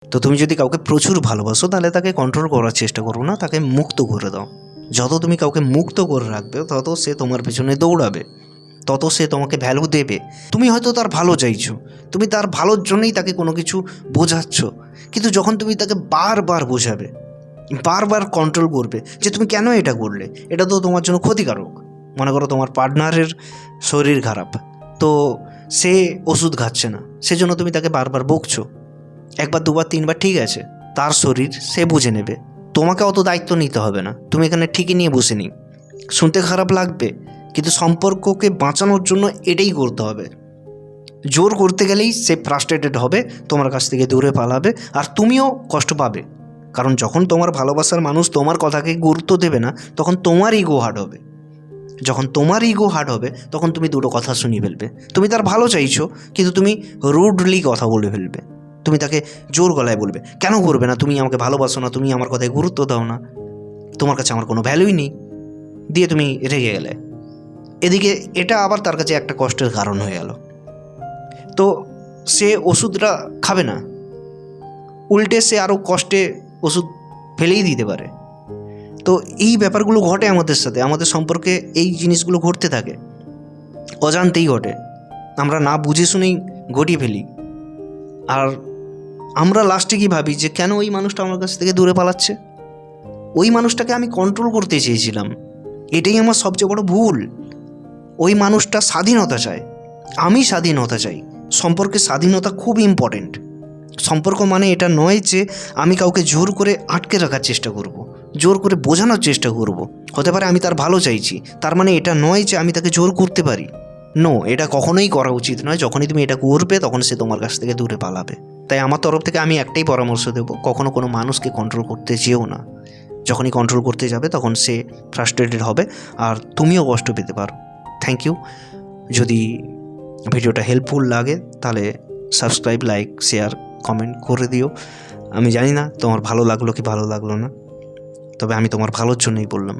তো তুমি যদি কাউকে প্রচুর ভালোবাসো তাহলে তাকে কন্ট্রোল করার চেষ্টা করো না, তাকে মুক্ত করে দাও। যত তুমি কাউকে মুক্ত করে রাখবে তত সে তোমার পেছনে দৌড়াবে, তত সে তোমাকে ভ্যালু দেবে। তুমি হয়তো তার ভালো চাইছো, তুমি তার ভালোর জন্যই তাকে কোনো কিছু বোঝাচ্ছ, কিন্তু যখন তুমি তাকে বারবার বোঝাবে, বারবার কন্ট্রোল করবে যে তুমি কেন এটা করলে, এটা তো তোমার জন্য ক্ষতিকারক। মনে করো তোমার পার্টনারের শরীর খারাপ, তো সে ওষুধ খাচ্ছে না, সেজন্য তুমি তাকে বারবার বকছো। একবার দুবার তিনবার ঠিক আছে, তার শরীর সে বুঝে নেবে, তোমাকে অত দায়িত্ব নিতে হবে না, তুমি এখানে ঠিকই নিয়ে বসে নি। শুনতে খারাপ লাগবে, কিন্তু সম্পর্ককে বাঁচানোর জন্য এটাই করতে হবে। জোর করতে গেলেই সে ফ্রাস্ট্রেটেড হবে, তোমার কাছ থেকে দূরে পালাবে, আর তুমিও কষ্ট পাবে। কারণ যখন তোমার ভালোবাসার মানুষ তোমার কথাকে গুরুত্ব দেবে না, তখন তোমার ইগো হার্ট হবে। যখন তোমার ইগো হার্ট হবে তখন তুমি দুটো কথা শুনিয়ে ফেলবে। তুমি তার ভালো চাইছো, কিন্তু তুমি রুডলি কথা বলে ফেলবে। তুমি তাকে জোর গলায় বলবে, কেন করবে না, তুমি আমাকে ভালোবাসো না, তুমি আমার কথায় গুরুত্ব দাও না, তোমার কাছে আমার কোনো ভ্যালুই নেই, দিয়ে তুমি রেগে গেলে। এদিকে এটা আবার তার কাছে একটা কষ্টের কারণ হয়ে গেল, তো সে ওষুধটা খাবে না, উল্টে সে আরও কষ্টে ওষুধ ফেলেই দিতে পারে। তো এই ব্যাপারগুলো ঘটে আমাদের সাথে, আমাদের সম্পর্কে এই জিনিসগুলো ঘটতে থাকে, অজান্তেই ঘটে, আমরা না বুঝে শুনেই ঘটিয়ে ফেলি। আর আমরা লাস্টে কি ভাবি যে কেন ওই মানুষটা আমার কাছ থেকে দূরে পালাচ্ছে, ওই মানুষটাকে আমি কন্ট্রোল করতে চেয়েছিলাম, এটাই আমার সবচেয়ে বড় ভুল। ওই মানুষটা স্বাধীনতা চায়, আমি স্বাধীনতা চাই। সম্পর্কে স্বাধীনতা খুব ইম্পর্টেন্ট। সম্পর্ক মানে এটা নয় যে আমি কাউকে জোর করে আটকে রাখার চেষ্টা করব, জোর করে বোঝানোর চেষ্টা করব। হতে পারে আমি তার ভালো চাইছি, তার মানে এটা নয় যে আমি তাকে জোর করতে পারি। নো, এটা কখনোই করা উচিত নয়। যখনই তুমি এটা করবে তখন সে তোমার কাছ থেকে দূরে পালাবে। তাই আমার তরফ থেকে আমি একটাই পরামর্শ দেবো, কখনো কোনো মানুষকে কন্ট্রোল করতে যেও না। যখনই কন্ট্রোল করতে যাবে তখন সে ফ্রাস্ট্রেটেড হবে, আর তুমিও কষ্ট পেতে পারো। Thank you. যদি ভিডিওটা হেল্পফুল লাগে তাহলে সাবস্ক্রাইব, লাইক, শেয়ার, কমেন্ট করে দিও। আমি জানি না তোমার ভালো লাগলো কি ভালো লাগলো না, তবে আমি তোমার ভালোর জন্যই বললাম।